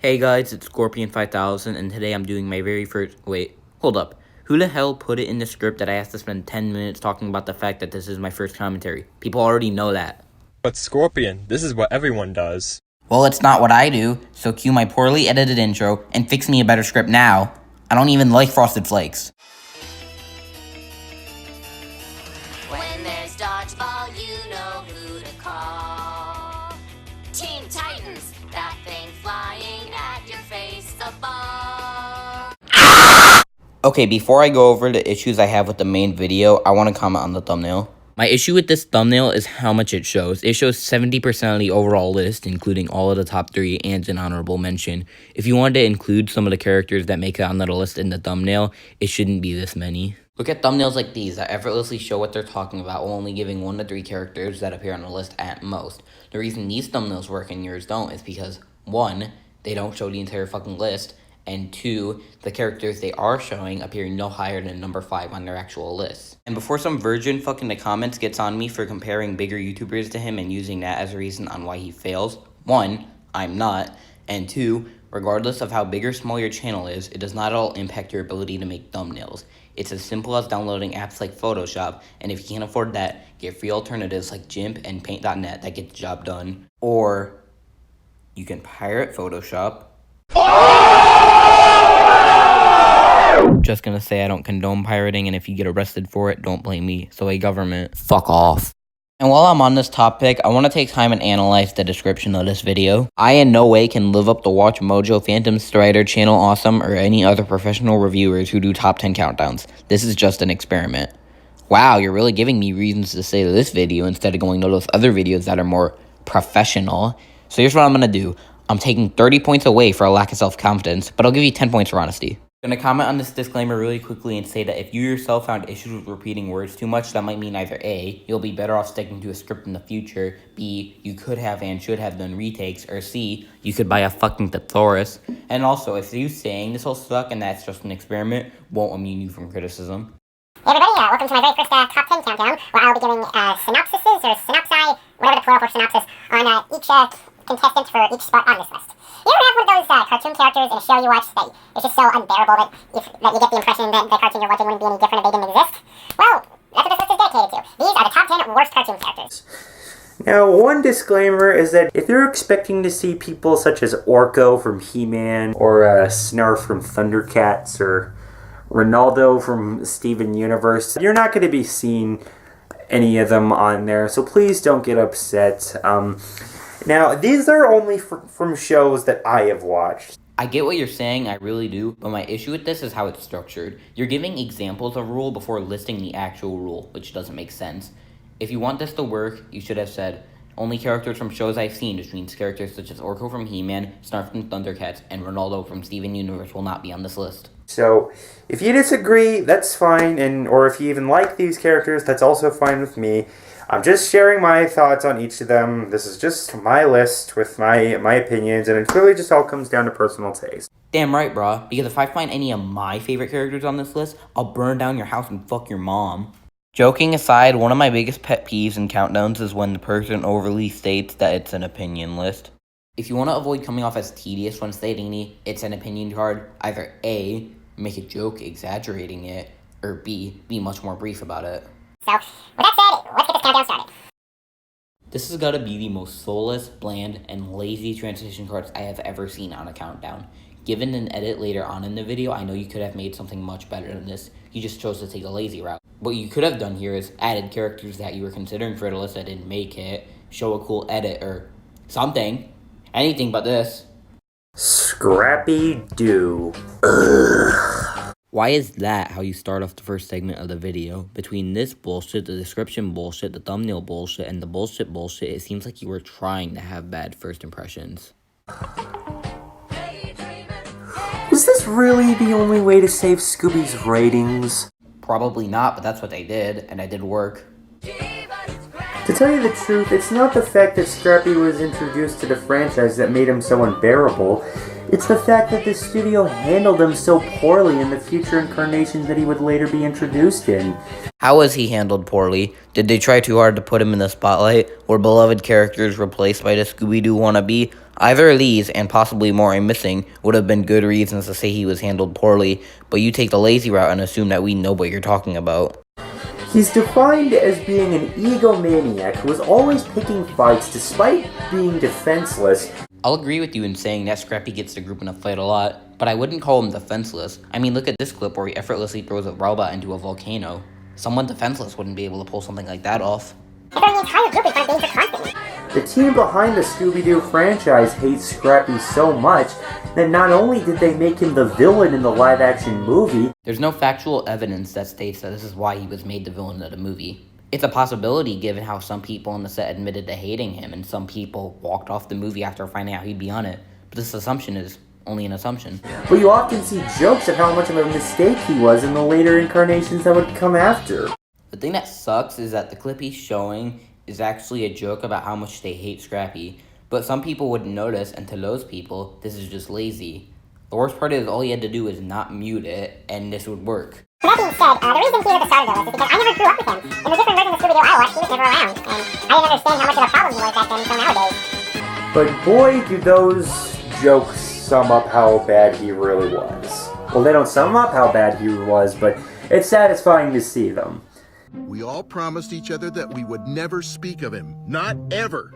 Hey guys, it's Scorpion 5000, and today I'm doing my very first. Wait, hold up. Who the hell put it in the script that I have to spend 10 minutes talking about the fact that this is my first commentary? People already know that. But Scorpion, this is what everyone does. Well, it's not what I do, so cue my poorly edited intro and fix me a better script now. I don't even like Frosted Flakes. When there's dodgeball, you know who to call. Teen Titans, that thing flying at your face, a ball. Okay, before I go over the issues I have with the main video, I want to comment on the thumbnail. My issue with this thumbnail is how much it shows. It shows 70% of the overall list, including all of the top 3 and an honorable mention. If you wanted to include some of the characters that make it on the list in the thumbnail, it shouldn't be this many. Look at thumbnails like these that effortlessly show what they're talking about while only giving 1 to 3 characters that appear on the list at most. The reason these thumbnails work and yours don't is because 1, they don't show the entire fucking list, and 2, the characters they are showing appear no higher than number 5 on their actual list. And before some virgin fucking the comments gets on me for comparing bigger YouTubers to him and using that as a reason on why he fails, 1, I'm not, and 2, regardless of how big or small your channel is, it does not at all impact your ability to make thumbnails. It's as simple as downloading apps like Photoshop, and if you can't afford that, get free alternatives like GIMP and Paint.net that get the job done. Or you can pirate Photoshop. Just gonna say I don't condone pirating, and if you get arrested for it, don't blame me. So a government, fuck off. And while I'm on this topic, I want to take time and analyze the description of this video. I in no way can live up to Watch Mojo, Phantom Strider, Channel Awesome, or any other professional reviewers who do top 10 countdowns. This is just an experiment. Wow, you're really giving me reasons to say this video instead of going to those other videos that are more professional. So here's what I'm gonna do. I'm taking 30 points away for a lack of self-confidence, but I'll give you 10 points for honesty. I'm going to comment on this disclaimer really quickly and say that if you yourself found issues with repeating words too much, that might mean either A, you'll be better off sticking to a script in the future, B, you could have and should have done retakes, or C, you could buy a fucking thesaurus. And also, if you saying this will suck and that's just an experiment, won't immune you from criticism. Hey everybody, welcome to my very first top 10 countdown, where I'll be giving synopsises, or synopsi, whatever the plural for synopsis, on each contestant for each spot on this list. You ever have one of those cartoon characters in a show you watch that it's just so unbearable that you get the impression that the cartoon you're watching wouldn't be any different if they didn't exist? Well, that's what this list is dedicated to. These are the top 10 worst cartoon characters. Now, one disclaimer is that if you're expecting to see people such as Orko from He-Man, or Snarf from Thundercats, or Ronaldo from Steven Universe, you're not going to be seeing any of them on there, so please don't get upset. Now, these are only from shows that I have watched. I get what you're saying, I really do, but my issue with this is how it's structured. You're giving examples of rule before listing the actual rule, which doesn't make sense. If you want this to work, you should have said, only characters from shows I've seen, which means characters such as Orko from He-Man, Snarf from Thundercats, and Ronaldo from Steven Universe will not be on this list. So, if you disagree, that's fine, or if you even like these characters, that's also fine with me. I'm just sharing my thoughts on each of them. This is just my list with my opinions, and it really just all comes down to personal taste. Damn right, brah, because if I find any of my favorite characters on this list, I'll burn down your house and fuck your mom. Joking aside, one of my biggest pet peeves in countdowns is when the person overly states that it's an opinion list. If you want to avoid coming off as tedious when stating it's an opinion card, either A, make a joke exaggerating it, or B, be much more brief about it. So, with that said, let's get this countdown started. This has got to be the most soulless, bland, and lazy transition cards I have ever seen on a countdown. Given an edit later on in the video, I know you could have made something much better than this. You just chose to take a lazy route. What you could have done here is added characters that you were considering for the list that didn't make it, show a cool edit, or something. Anything but this. Scrappy Doo. Why is that how you start off the first segment of the video? Between this bullshit, the description bullshit, the thumbnail bullshit, and the bullshit, it seems like you were trying to have bad first impressions. Was this really the only way to save Scooby's ratings? Probably not, but that's what they did, and it did work. To tell you the truth, it's not the fact that Scrappy was introduced to the franchise that made him so unbearable. It's the fact that the studio handled him so poorly in the future incarnations that he would later be introduced in. How was he handled poorly? Did they try too hard to put him in the spotlight? Were beloved characters replaced by the Scooby-Doo wannabe? Either of these, and possibly more I'm missing, would have been good reasons to say he was handled poorly, but you take the lazy route and assume that we know what you're talking about. He's defined as being an egomaniac who was always picking fights despite being defenseless. I'll agree with you in saying that Scrappy gets the group in a fight a lot, but I wouldn't call him defenseless. I mean, look at this clip where he effortlessly throws a robot into a volcano. Someone defenseless wouldn't be able to pull something like that off. The entire group is in danger constantly. The team behind the Scooby-Doo franchise hates Scrappy so much that not only did they make him the villain in the live-action movie, There's no factual evidence that states that this is why he was made the villain of the movie. It's a possibility given how some people on the set admitted to hating him and some people walked off the movie after finding out he'd be on it, but this assumption is only an assumption. but you often see jokes of how much of a mistake he was in the later incarnations that would come after. The thing that sucks is that the clip he's showing is actually a joke about how much they hate Scrappy, but some people wouldn't notice, and to those people, this is just lazy. The worst part is all he had to do is not mute it, and this would work. That being said, the reason he was a starter though is because I never grew up with him. In the different versions of Scooby-Doo I watched, he was never around, and I didn't understand how much of a problem he was back then until nowadays. But boy, do those jokes sum up how bad he really was. Well, they don't sum up how bad he was, but it's satisfying to see them. We all promised each other that we would never speak of him. Not ever.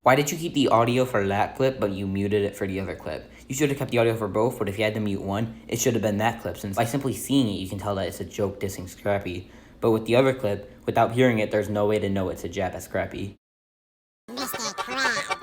Why did you keep the audio for that clip, but you muted it for the other clip? You should have kept the audio for both, but if you had to mute one, it should have been that clip, since by simply seeing it, you can tell that it's a joke dissing Scrappy. But with the other clip, without hearing it, there's no way to know it's a jab at Scrappy. Mr. Krabs.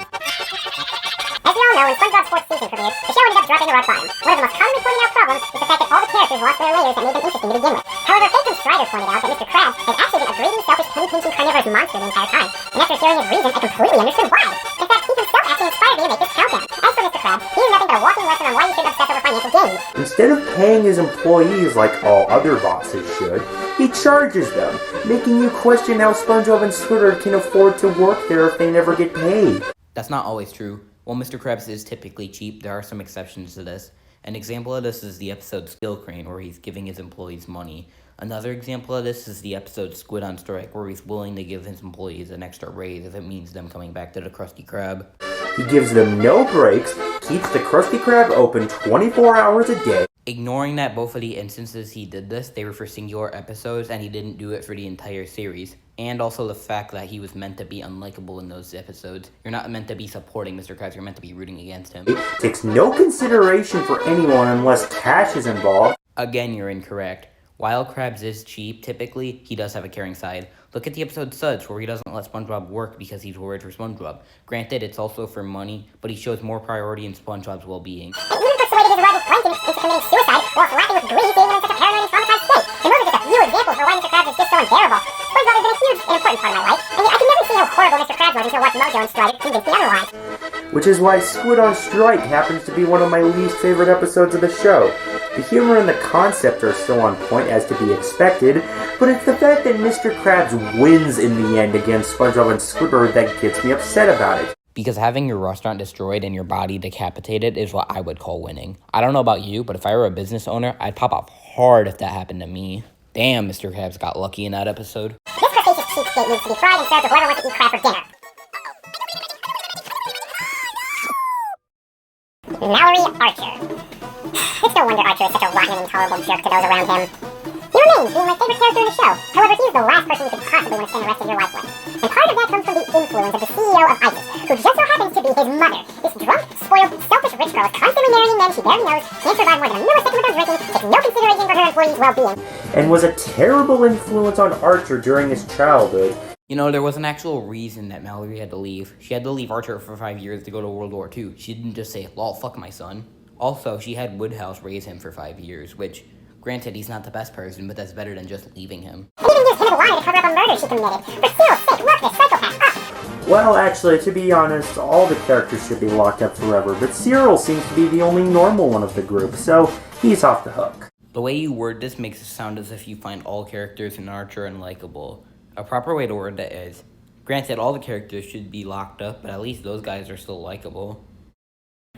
As you all know, when SpongeBob's fourth season premiered, the show ended up dropping to rock bottom. One of the most commonly pointed out problems is the fact that all the characters lost their layers that made them interesting to begin with. However, Faith and Strider pointed out that Mr. Krabs has actually been a greedy, selfish, penny-pinching, carnivorous monster the entire time. And after hearing his reason, I completely understood why. In fact, he himself actually inspired me to make this countdown. As for Mr. Krabs, he is nothing but a walking lesson on why you should obsess over financial gain. Instead of paying his employees like all other bosses should, he charges them, making you question how SpongeBob and Squidward can afford to work there if they never get paid. That's not always true. While Mr. Krabs is typically cheap, there are some exceptions to this. An example of this is the episode Skill Crane, where he's giving his employees money. Another example of this is the episode Squid on Strike, where he's willing to give his employees an extra raise if it means them coming back to the Krusty Krab. He gives them no breaks, keeps the Krusty Krab open 24 hours a day. Ignoring that both of the instances he did this, they were for singular episodes, and he didn't do it for the entire series. And also the fact that he was meant to be unlikable in those episodes. You're not meant to be supporting Mr. Krabs, you're meant to be rooting against him. Takes no consideration for anyone unless cash is involved. Again, you're incorrect. While Krabs is cheap, typically, he does have a caring side. Look at the episode Suds, where he doesn't let SpongeBob work because he's worried for SpongeBob. Granted, it's also for money, but he shows more priority in SpongeBob's well-being. And even persuaded his rival Plankton into committing suicide while laughing with glee being in such a paranoid and traumatized state. The movie is just a few examples for why Mr. Krabs is just so unbearable. SpongeBob has been a huge and important part of my life, and yet I could never see how horrible Mr. Krabs was until watching Mojo and Strider convinced me otherwise. Which is why Squid on Strike happens to be one of my least favorite episodes of the show. The humor and the concept are still on point as to be expected, but it's the fact that Mr. Krabs wins in the end against SpongeBob and Squidward that gets me upset about it. Because having your restaurant destroyed and your body decapitated is what I would call winning. I don't know about you, but if I were a business owner, I'd pop off hard if that happened to me. Damn, Mr. Krabs got lucky in that episode. This crustaceous cheapskate needs to be fried and served to whoever wants to eat crab for dinner. Mallory Archer. It's no wonder Archer is such a rotten and intolerable jerk to those around him. He remains being my favorite character in the show. However, he is the last person you could possibly want to spend the rest of your life with. And part of that comes from the influence of the CEO of ISIS, who just so happens to be his mother. This drunk, spoiled, selfish rich girl is constantly marrying men she barely knows, can't survive more than a millisecond without drinking, takes no consideration for her employees' well-being. And was a terrible influence on Archer during his childhood. You know, there was an actual reason that Mallory had to leave. She had to leave Archer for 5 years to go to World War II. She didn't just say, lol, fuck my son. Also, she had Woodhouse raise him for 5 years, which, granted, he's not the best person, but that's better than just leaving him. And even used him as a lie to cover up a murder she committed. For Cyril's sake, look this psychopath up! Well, actually, to be honest, all the characters should be locked up forever, but Cyril seems to be the only normal one of the group, so he's off the hook. The way you word this makes it sound as if you find all characters in Archer unlikable. A proper way to word that is, granted, all the characters should be locked up, but at least those guys are still likable.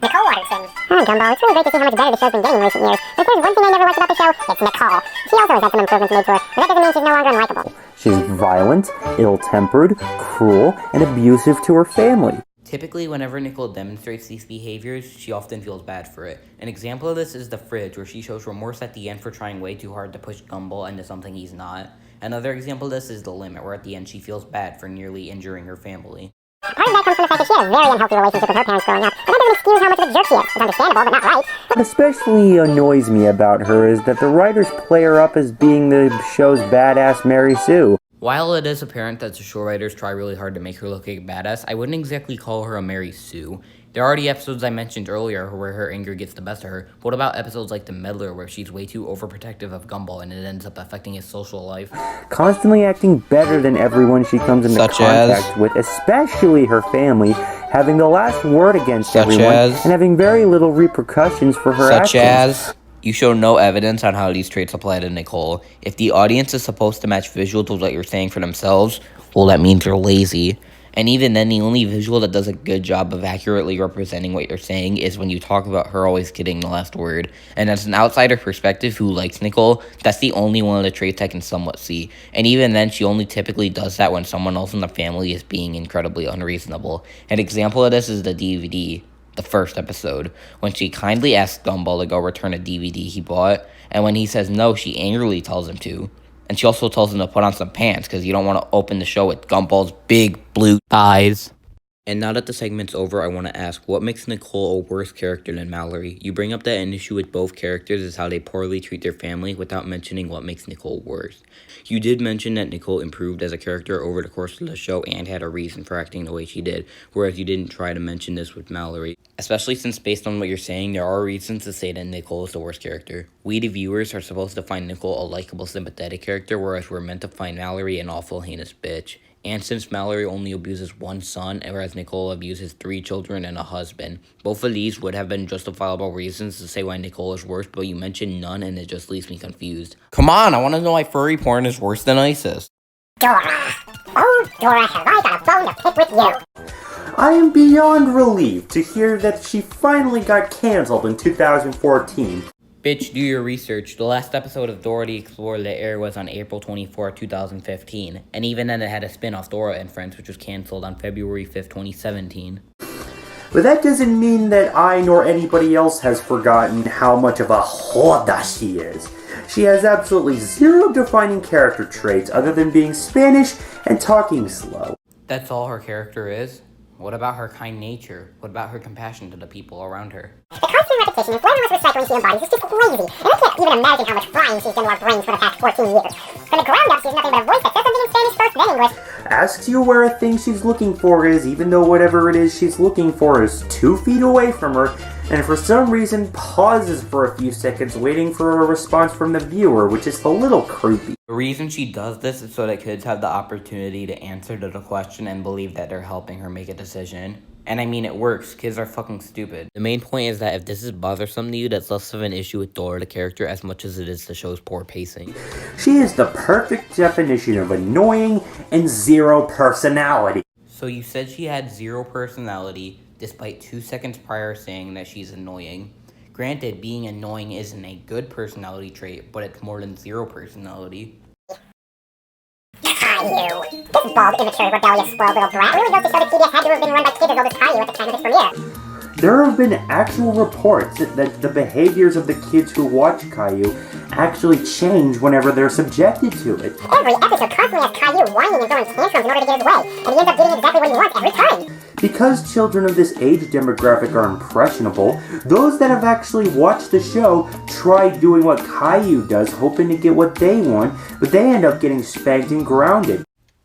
Nicole Watterson. Gumball, it's really great to see how much better the show's been getting in recent years. If there's one thing I never liked about the show, it's Nicole. She also has had some improvements made to her, but that doesn't mean she's no longer unlikable. She's violent, ill-tempered, cruel, and abusive to her family. Typically, whenever Nicole demonstrates these behaviors, she often feels bad for it. An example of this is the fridge, where she shows remorse at the end for trying way too hard to push Gumball into something he's not. Another example of this is the limit, where at the end she feels bad for nearly injuring her family. Part of that comes from the fact that she had a very unhealthy relationship with her parents growing up, but that doesn't excuse how much of a jerk she is. It's understandable, but not right. What especially annoys me about her is that the writers play her up as being the show's badass Mary Sue. While it is apparent that the show writers try really hard to make her look like a badass, I wouldn't exactly call her a Mary Sue. There are already episodes I mentioned earlier where her anger gets the best of her. What about episodes like The Meddler, where she's way too overprotective of Gumball and it ends up affecting his social life? Constantly acting better than everyone she comes into contact with, especially her family, having the last word against everyone, and having very little repercussions for her actions. You show no evidence on how these traits apply to Nicole. If the audience is supposed to match visual to what you're saying for themselves, well, that means you're lazy. And even then, the only visual that does a good job of accurately representing what you're saying is when you talk about her always getting the last word. And as an outsider perspective who likes Nicole, that's the only one of the traits I can somewhat see. And even then, she only typically does that when someone else in the family is being incredibly unreasonable. An example of this is the DVD. The first episode, when she kindly asks Gumball to go return a DVD he bought, and when he says no, she angrily tells him to. And she also tells him to put on some pants because you don't want to open the show with Gumball's big blue thighs. And now that the segment's over, I want to ask, what makes Nicole a worse character than Mallory? You bring up that an issue with both characters is how they poorly treat their family without mentioning what makes Nicole worse. You did mention that Nicole improved as a character over the course of the show and had a reason for acting the way she did, whereas you didn't try to mention this with Mallory. Especially since based on what you're saying, there are reasons to say that Nicole is the worst character. We, the viewers, are supposed to find Nicole a likable, sympathetic character, whereas we're meant to find Mallory an awful, heinous bitch. And since Mallory only abuses one son, whereas Nicole abuses 3 children and a husband, both of these would have been justifiable reasons to say why Nicole is worse, but you mentioned none and it just leaves me confused. Come on, I want to know why furry porn is worse than ISIS. Dora! Oh, Dora, have I got a bone to pick with you? I am beyond relieved to hear that she finally got cancelled in 2014. Bitch, do your research. The last episode of Dora the Explorer that aired was on April 24, 2015. And even then it had a spin-off, Dora and Friends, which was cancelled on February 5th, 2017. But that doesn't mean that I nor anybody else has forgotten how much of a hoda she is. She has absolutely zero defining character traits other than being Spanish and talking slow. That's all her character is? What about her kind nature? What about her compassion to the people around her? The constant repetition of flavorless recycling she embodies is just crazy, and I can't even imagine how much frying she's done to our brains for the past 14 years. From the ground up, she's nothing but a voice that says something in Spanish first, then English. Asks you where a thing she's looking for is, even though whatever it is she's looking for is 2 feet away from her, and for some reason pauses for a few seconds waiting for a response from the viewer, which is a little creepy. The reason she does this is so that kids have the opportunity to answer to the question and believe that they're helping her make a decision. And I mean, it works. Kids are fucking stupid. The main point is that if this is bothersome to you, that's less of an issue with Dora the character as much as it is the show's poor pacing. She is the perfect definition of annoying and zero personality. So you said she had 0 personality, despite 2 seconds prior saying that she's annoying. Granted, being annoying isn't a good personality trait, but it's more than 0 personality. Caillou. This bald, immature, rebellious, spoiled little brat really goes to show that PBS had to have been run by kids as old as Caillou at the time of its premiere. There have been actual reports that the behaviors of the kids who watch Caillou actually change whenever they're subjected to it. Every episode constantly has Caillou whining and throwing tantrums in order to get his way, and he ends up getting exactly what he wants every time. Because children of this age demographic are impressionable, those that have actually watched the show try doing what Caillou does, hoping to get what they want, but they end up getting spanked and grounded.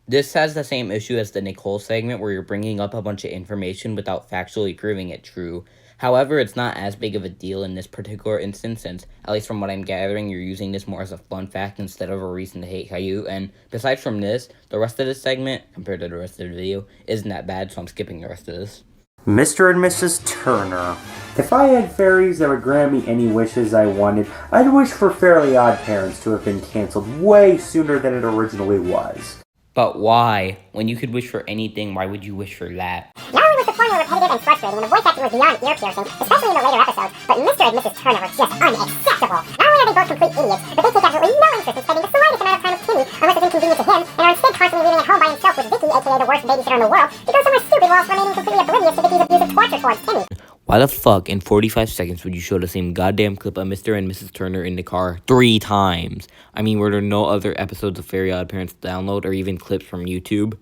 This has the same issue as the Nicole segment where you're bringing up a bunch of information without factually proving it true. However, it's not as big of a deal in this particular instance since, at least from what I'm gathering, you're using this more as a fun fact instead of a reason to hate Caillou. And besides from this, the rest of this segment, compared to the rest of the video, isn't that bad, so I'm skipping the rest of this. Mr. and Mrs. Turner. If I had fairies that would grant me any wishes I wanted, I'd wish for Fairly Odd Parents to have been canceled way sooner than it originally was. But why? When you could wish for anything, why would you wish for that? Not only was the formula repetitive and frustrating, and the voice acting was beyond ear-piercing, especially in the later episodes, but Mr. and Mrs. Turner were just unacceptable. Not only are they both complete idiots, but they take absolutely no interest in spending the slightest amount of time with Timmy, unless it's inconvenient to him, and are instead constantly living at home by himself with Vicky, aka the worst babysitter in the world, to go somewhere stupid whilst remaining completely oblivious to towards Timmy. Why the fuck in 45 seconds would you show the same goddamn clip of Mr. and Mrs. Turner in the car 3 times? I mean, were there no other episodes of Fairy Odd Parents to download or even clips from YouTube?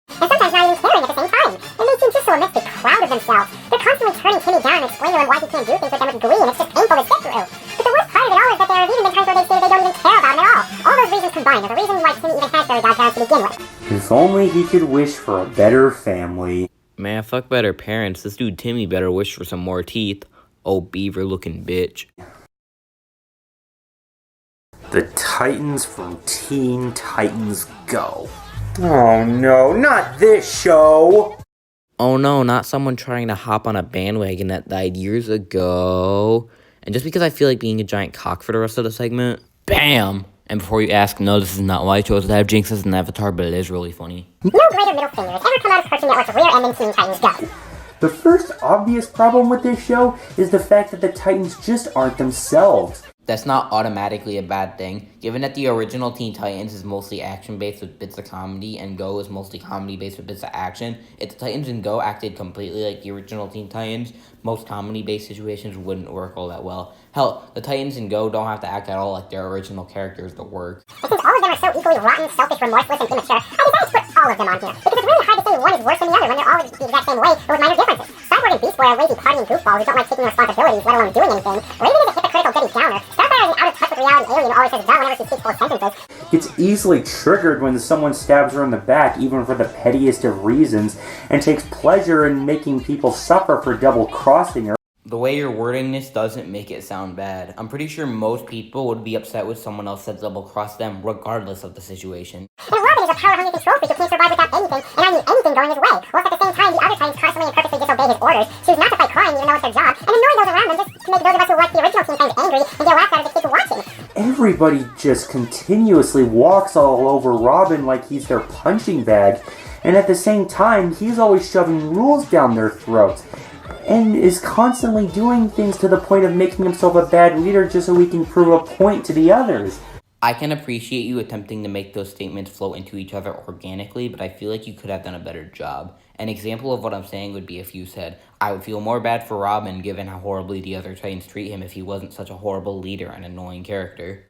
And sometimes not even caring at the same time. And they seem just so immensely proud of themselves. They're constantly turning Timmy down and explaining to him why he can't do things with them with glee, and it's just painful to sit through. But the worst part of it all is that there have even been times where they say they don't even care about him at all. All those reasons combined are the reason why Timmy even has Fairy Godparents to begin with. If only he could wish for a better family. Man, fuck better parents. This dude Timmy better wish for some more teeth. Oh, beaver-looking bitch. The Titans from Teen Titans Go. Oh no, not this show! Oh no, not someone trying to hop on a bandwagon that died years ago. And just because I feel like being a giant cock for the rest of the segment, BAM! And before you ask, no, this is not why I chose to have Jinx as an avatar, but it is really funny. No greater middle finger has ever come out of Cartoon Network's rear end than Teen Titans Go. The first obvious problem with this show is the fact that the Titans just aren't themselves. That's not automatically a bad thing, given that the original Teen Titans is mostly action-based with bits of comedy, and Go is mostly comedy-based with bits of action. If the Titans in Go acted completely like the original Teen Titans, most comedy-based situations wouldn't work all that well. Hell, the Titans in Go don't have to act at all like their original characters to work. And since all of them are so equally rotten, selfish, remorseless, and immature, I decided to put all of them on here, because it's really hard to say one is worse than the other when they're all the exact same way, but with minor differences. Cyborg and Beast Boy are lazy partying goofballs who don't like taking responsibilities, let alone doing anything. Raven is a hypocritical Debbie Downer. Starfire is an out-of-touch with reality alien who always says duh whenever she speaks full sentences. Gets easily triggered when someone stabs her in the back, even for the pettiest of reasons, and takes pleasure in making people suffer for double-crossing her. The way you're wording this doesn't make it sound bad. I'm pretty sure most people would be upset with someone else that double-crossed them, regardless of the situation. And Robin is a power-hungry control freak who can't survive without anything, and I mean anything going his way. Whilst at the same time, the other Titans constantly and perfectly disobey his orders, choose not to fight crime even though it's their job, and annoy those around them just to make those of us who like the original Teen Titans angry and get laughed out of the kids watching. Everybody just continuously walks all over Robin like he's their punching bag, and at the same time, he's always shoving rules down their throats, and is constantly doing things to the point of making himself a bad leader just so he can prove a point to the others. I can appreciate you attempting to make those statements flow into each other organically, but I feel like you could have done a better job. An example of what I'm saying would be if you said, I would feel more bad for Robin given how horribly the other Titans treat him if he wasn't such a horrible leader and annoying character.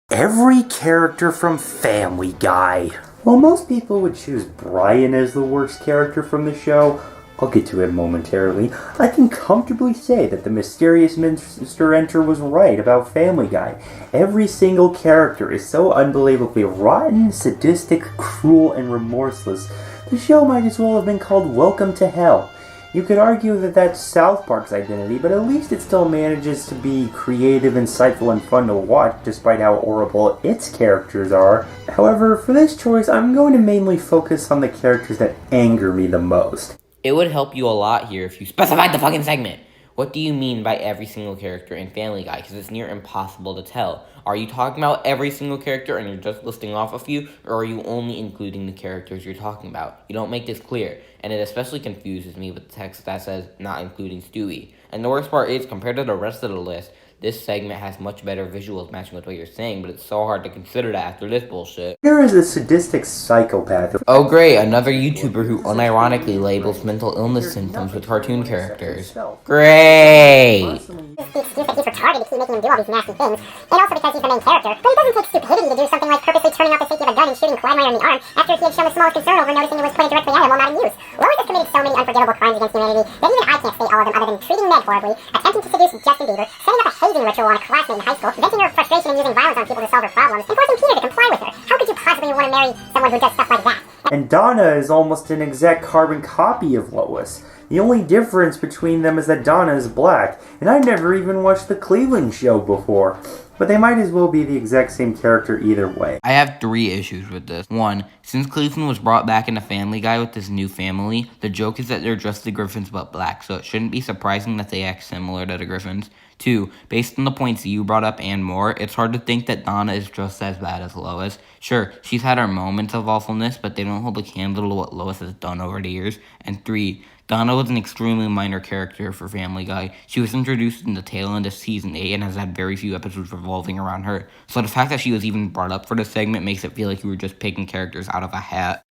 Every character from Family Guy. While most people would choose Brian as the worst character from the show, I'll get to it momentarily, I can comfortably say that the mysterious Mr. Enter was right about Family Guy. Every single character is so unbelievably rotten, sadistic, cruel, and remorseless. The show might as well have been called Welcome to Hell. You could argue that that's South Park's identity, but at least it still manages to be creative, insightful, and fun to watch, despite how horrible its characters are. However, for this choice, I'm going to mainly focus on the characters that anger me the most. It would help you a lot here if you specified the fucking segment. What do you mean by every single character in Family Guy? Because it's near impossible to tell. Are you talking about every single character and you're just listing off a few? Or are you only including the characters you're talking about? You don't make this clear. And it especially confuses me with the text that says not including Stewie. And the worst part is, compared to the rest of the list, this segment has much better visuals matching with what you're saying, but it's so hard to consider that after this bullshit. Here is a sadistic psychopath. Oh great, another YouTuber who unironically labels mental illness symptoms with cartoon characters. Great! The excuse that he's retarded to keep making him do all these nasty things, and also because he's the main character, but it doesn't take stupidity to do something like purposely turning off the safety of a gun and shooting Quagmire in the arm after he had shown the smallest concern over noticing it was pointed directly at him while not in use. Lois has committed so many unforgivable crimes against humanity that even I can't say all of them other than treating Meg horribly, attempting to seduce Justin Bieber, setting up a hazing ritual on a classmate in high school, venting her frustration and using violence on people to solve her problems, and forcing Peter to comply with her. How could you possibly want to marry someone who does stuff like that? And Donna is almost an exact carbon copy of Lois. The only difference between them is that Donna is black, and I've never even watched the Cleveland show before. But they might as well be the exact same character either way. I have 3 issues with this. 1, since Cleveland was brought back into Family Guy with this new family, the joke is that they're just the Griffins but black, so it shouldn't be surprising that they act similar to the Griffins. 2, based on the points you brought up and more, it's hard to think that Donna is just as bad as Lois. Sure, she's had her moments of awfulness, but they don't hold a candle to what Lois has done over the years. And 3, Donna was an extremely minor character for Family Guy. She was introduced in the tail end of season 8 and has had very few episodes revolving around her. So the fact that she was even brought up for this segment makes it feel like you were just picking characters out of a hat.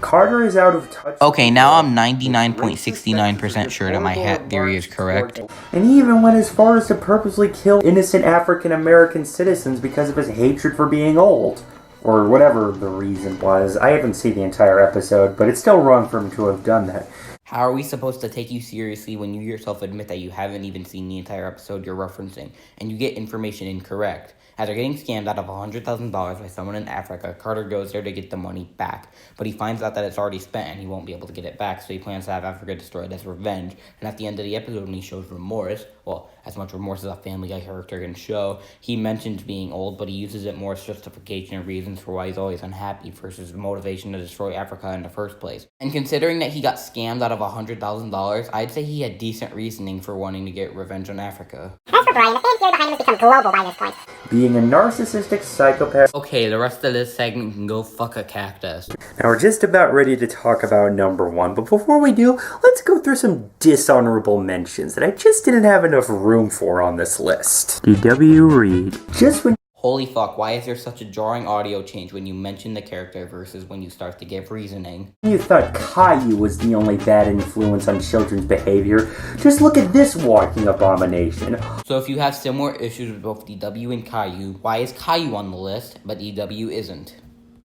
Carter is out of touch. Okay, now I'm 99.69% sure that my hat theory is correct. And he even went as far as to purposely kill innocent African American citizens because of his hatred for being old. Or whatever the reason was. I haven't seen the entire episode, but it's still wrong for him to have done that. How are we supposed to take you seriously when you yourself admit that you haven't even seen the entire episode you're referencing, and you get information incorrect? After getting scammed out of $100,000 by someone in Africa, Carter goes there to get the money back, but he finds out that it's already spent and he won't be able to get it back, so he plans to have Africa destroyed as revenge. And at the end of the episode, when he shows remorse, well, as much remorse as a Family Guy character can show, he mentions being old, but he uses it more as justification and reasons for why he's always unhappy versus motivation to destroy Africa in the first place. And considering that he got scammed out of $100,000, I'd say he had decent reasoning for wanting to get revenge on Africa. As for Brian, the fan theory behind him has become global by this point. Being a narcissistic psychopath. Okay, the rest of this segment can go fuck a cactus. Now we're just about ready to talk about number 1, but before we do, let's go through some dishonorable mentions that I just didn't have enough room for on this list. D.W. Reed. Just when Holy fuck, why is there such a jarring audio change when you mention the character versus when you start to give reasoning? you thought Caillou was the only bad influence on children's behavior, just look at this walking abomination. So if you have similar issues with both DW and Caillou, why is Caillou on the list, but DW isn't?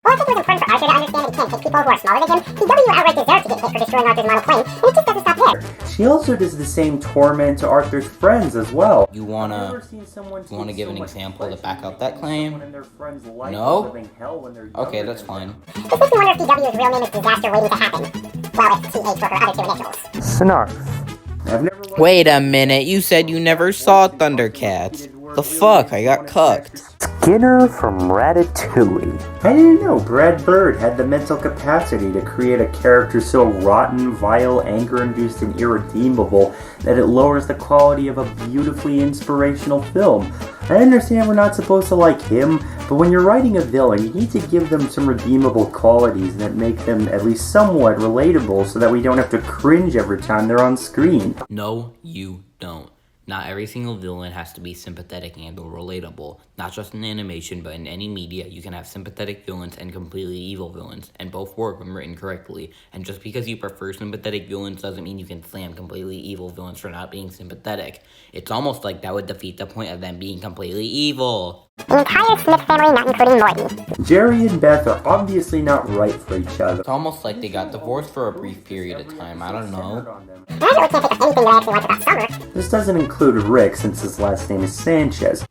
Well, I think it was important for Arthur to understand that he can't take people who are smaller than him. DW outright deserved to get hit for destroying Arthur's model plane, and it just doesn't stop there. She also does the same torment to Arthur's friends as well. You wanna give an example to back up that claim? No? Okay, that's fine. This makes me wonder if DW's real name is Disaster Waiting to Happen. Well, it's TH for her other two initials. Snarf. Wait a minute, you said you never saw Thundercats. The fuck, I got cucked. Skinner from Ratatouille. I didn't know Brad Bird had the mental capacity to create a character so rotten, vile, anger-induced, and irredeemable that it lowers the quality of a beautifully inspirational film. I understand we're not supposed to like him, but when you're writing a villain, you need to give them some redeemable qualities that make them at least somewhat relatable so that we don't have to cringe every time they're on screen. No, you don't. Not every single villain has to be sympathetic and or relatable. Not just in animation, but in any media, you can have sympathetic villains and completely evil villains, and both work when written correctly. And just because you prefer sympathetic villains doesn't mean you can slam completely evil villains for not being sympathetic. It's almost like that would defeat the point of them being completely evil. The entire Smith family, not including Morty. Jerry and Beth are obviously not right for each other. It's almost like they got divorced for a brief period of time, I don't know. And I really can't think of anything that I actually like about Summer. This doesn't include Rick since his last name is Sanchez.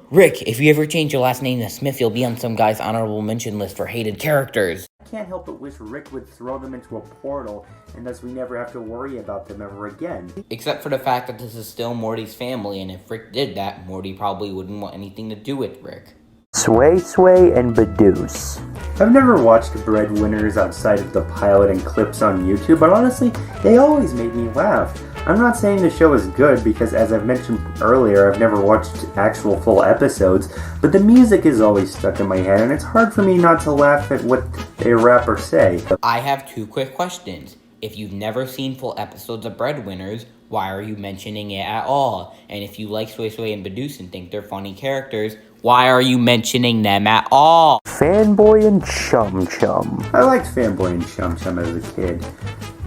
Rick, if you ever change your last name to Smith, you'll be on some guy's honorable mention list for hated characters. I can't help but wish Rick would throw them into a portal, and thus we never have to worry about them ever again. Except for the fact that this is still Morty's family, and if Rick did that, Morty probably wouldn't want anything to do with Rick. Sway, and Badooz. I've never watched Breadwinners outside of the pilot and clips on YouTube, but honestly, they always made me laugh. I'm not saying the show is good because, as I've mentioned earlier, I've never watched actual full episodes, but the music is always stuck in my head, and it's hard for me not to laugh at what they rap or say. I have two quick questions. If you've never seen full episodes of Breadwinners, why are you mentioning it at all? And if you like Sway and Badooz and think they're funny characters, why are you mentioning them at all? Fanboy and Chum Chum. I liked Fanboy and Chum Chum as a kid.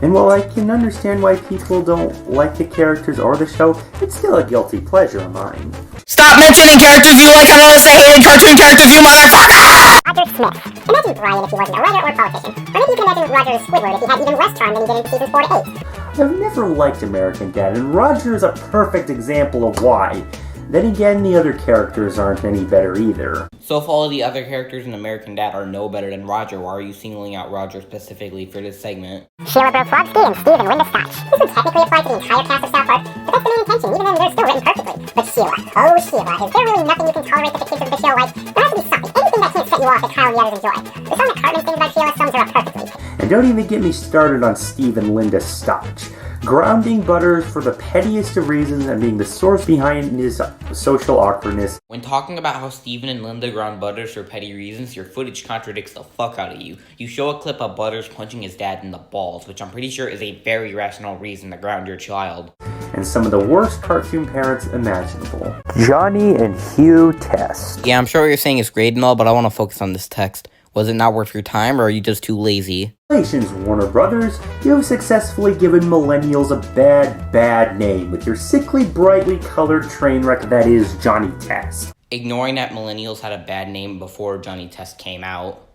And while I can understand why people don't like the characters or the show, it's still a guilty pleasure of mine. Stop mentioning characters you like and notice the hated cartoon characters, you motherfucker! Roger Smith. Imagine Brian if he wasn't a writer or politician. Or maybe you can imagine Roger Squidward if he had even less charm than he did in seasons 4 to 8. I've never liked American Dad, and Roger is a perfect example of why. Then again, the other characters aren't any better either. So if all of the other characters in American Dad are no better than Roger, why are you singling out Roger specifically for this segment? Sheila Broflovsky and Steve and Linda Scotch. This would technically apply to the entire cast of South Park, but that's the main intention, even then they're still written perfectly. But Sheila, oh Sheila, is there really nothing you can tolerate that the kids of the show like? There has to be something, anything that can't set you off that Kyle and the others enjoy. The song that Cartman sings about Sheila sums her up perfectly. And don't even get me started on Steve and Linda Stotch. grounding Butters for the pettiest of reasons and being the source behind his social awkwardness. When talking about how Steven and Linda ground Butters for petty reasons, your footage contradicts the fuck out of you. You show a clip of Butters punching his dad in the balls, which I'm pretty sure is a very rational reason to ground your child. And some of the worst cartoon parents imaginable. Johnny and Hugh test. Yeah, I'm sure what you're saying is great and all, but I want to focus on this text. Was it not worth your time, or are you just too lazy? Congratulations, Warner Brothers. You have successfully given millennials a bad name with your sickly, brightly colored train wreck that is Johnny Test. Ignoring that millennials had a bad name before Johnny Test came out.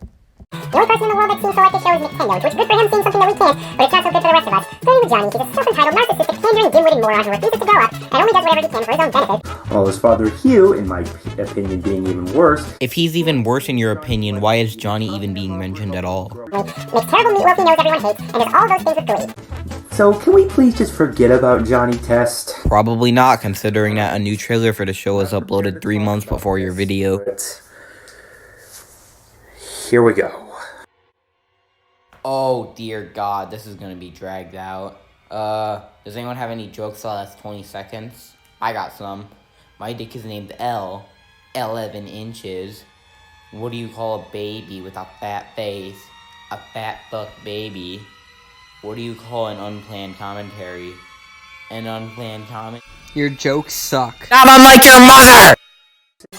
The only person in the world that seems to like the show is Nintendo, which is good for him seeing something that we can't, but it's not so good for the rest of us. Starting with Johnny, he's a self-entitled, narcissistic, pandering, dim-witted moron who refuses to grow up and only does whatever he can for his own benefit. While his father Hugh, in my opinion, being even worse. If he's even worse in your opinion, why is Johnny even being mentioned at all? Makes terrible meatloaf he knows everyone hates, and does all those things with glee. So can we please just forget about Johnny Test? Probably not, considering that a new trailer for the show was uploaded 3 months before your video. But here we go. Oh dear God, this is gonna be dragged out. Does anyone have any jokes that last 20 seconds? I got some. My dick is named L, 11 inches. What do you call a baby with a fat face? A fat fuck baby. What do you call an unplanned commentary? An unplanned comment? Your jokes suck. Not unlike your mother!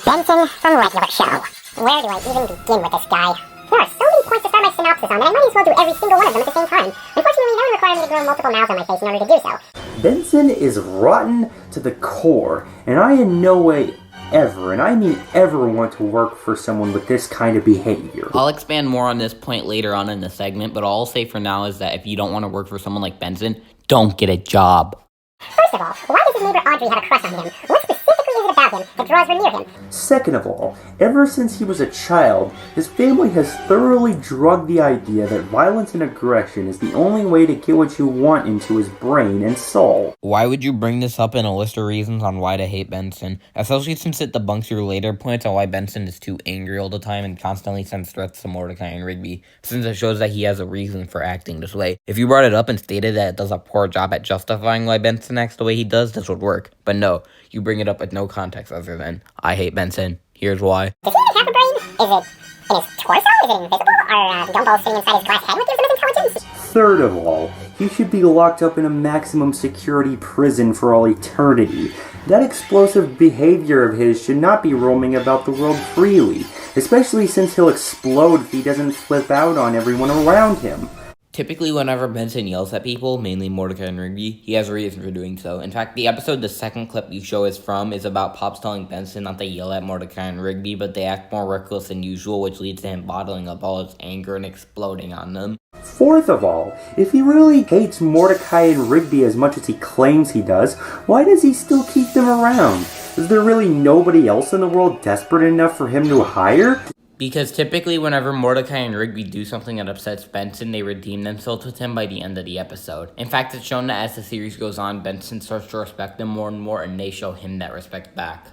Benson from Regular Show. Where do I even begin with this guy? There are so many points to start my synopsis on that I might as well do every single one of them at the same time. Unfortunately, that would require me to grow multiple mouths on my face in order to do so. Benson is rotten to the core, and I in no way ever, and I mean ever, want to work for someone with this kind of behavior. I'll expand more on this point later on in the segment, but all I'll say for now is that if you don't want to work for someone like Benson, don't get a job. First of all, why does his neighbor Audrey have a crush on him? What specifically is it about him that draws her near him? Second of all, ever since he was a child, his family has thoroughly drugged the idea that violence and aggression is the only way to get what you want into his brain and soul. Why would you bring this up in a list of reasons on why to hate Benson? Especially since it debunks your later points on why Benson is too angry all the time and constantly sends threats to Mordecai and Rigby, since it shows that he has a reason for acting this way. If you brought it up and stated that it does a poor job at justifying why Benson acts the way he does, this would work. But no, you bring it up with no context other than, I hate Benson. Here's why. Does he even have a brain? Is it in his torso? Is it invisible? Are gumballs sitting inside his glass head? What gives him his intelligence? Third of all, he should be locked up in a maximum security prison for all eternity. That explosive behavior of his should not be roaming about the world freely, especially since he'll explode if he doesn't flip out on everyone around him. Typically, whenever Benson yells at people, mainly Mordecai and Rigby, he has a reason for doing so. In fact, the episode the second clip you show is from is about Pops telling Benson not to yell at Mordecai and Rigby, but they act more reckless than usual, which leads to him bottling up all his anger and exploding on them. Fourth of all, if he really hates Mordecai and Rigby as much as he claims he does, why does he still keep them around? Is there really nobody else in the world desperate enough for him to hire? Because typically whenever Mordecai and Rigby do something that upsets Benson, they redeem themselves with him by the end of the episode. In fact, it's shown that as the series goes on, Benson starts to respect them more and more, and they show him that respect back.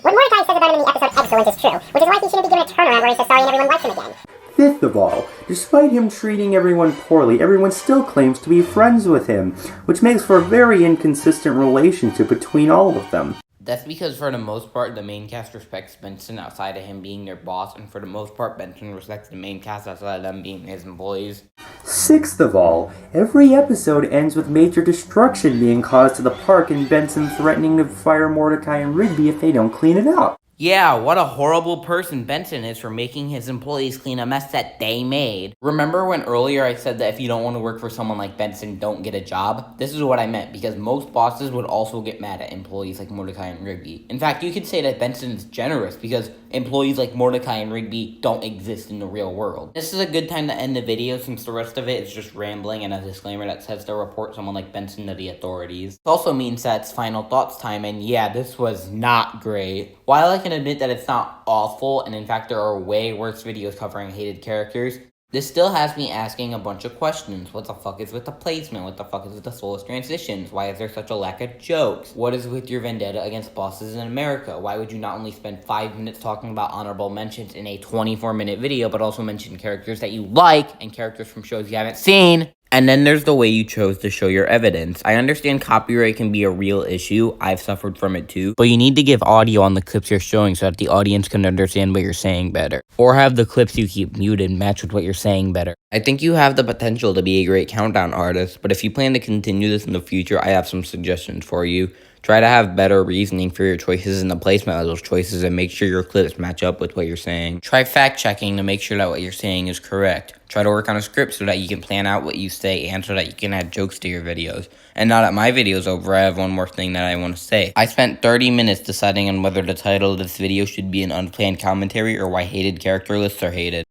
What Mordecai says about him in the episode Excellent is true, which is why he shouldn't be given a turnaround where he says sorry and everyone likes him again. Fifth of all, despite him treating everyone poorly, everyone still claims to be friends with him, which makes for a very inconsistent relationship between all of them. That's because for the most part, the main cast respects Benson outside of him being their boss, and for the most part, Benson respects the main cast outside of them being his employees. Sixth of all, every episode ends with major destruction being caused to the park and Benson threatening to fire Mordecai and Rigby if they don't clean it up. Yeah, what a horrible person Benson is for making his employees clean a mess that they made. Remember when earlier I said that if you don't want to work for someone like Benson, don't get a job? This is what I meant, because most bosses would also get mad at employees like Mordecai and Rigby. In fact, you could say that Benson is generous, because employees like Mordecai and Rigby don't exist in the real world. This is a good time to end the video, since the rest of it is just rambling and a disclaimer that says to report someone like Benson to the authorities. It also means that it's final thoughts time, and yeah, this was not great. While I can admit that it's not awful, and in fact there are way worse videos covering hated characters, this still has me asking a bunch of questions. What the fuck is with the placement? What the fuck is with the soulless transitions? Why is there such a lack of jokes? What is with your vendetta against bosses in America? Why would you not only spend 5 minutes talking about honorable mentions in a 24-minute video, but also mention characters that you like and characters from shows you haven't seen? And then there's the way you chose to show your evidence. I understand copyright can be a real issue. I've suffered from it too. But you need to give audio on the clips you're showing so that the audience can understand what you're saying better. Or have the clips you keep muted match with what you're saying better. I think you have the potential to be a great countdown artist, but if you plan to continue this in the future, I have some suggestions for you. Try to have better reasoning for your choices and the placement of those choices, and make sure your clips match up with what you're saying. Try fact-checking to make sure that what you're saying is correct. Try to work on a script so that you can plan out what you say and so that you can add jokes to your videos. And now that my video's over, I have one more thing that I want to say. I spent 30 minutes deciding on whether the title of this video should be an unplanned commentary or why hated character lists are hated.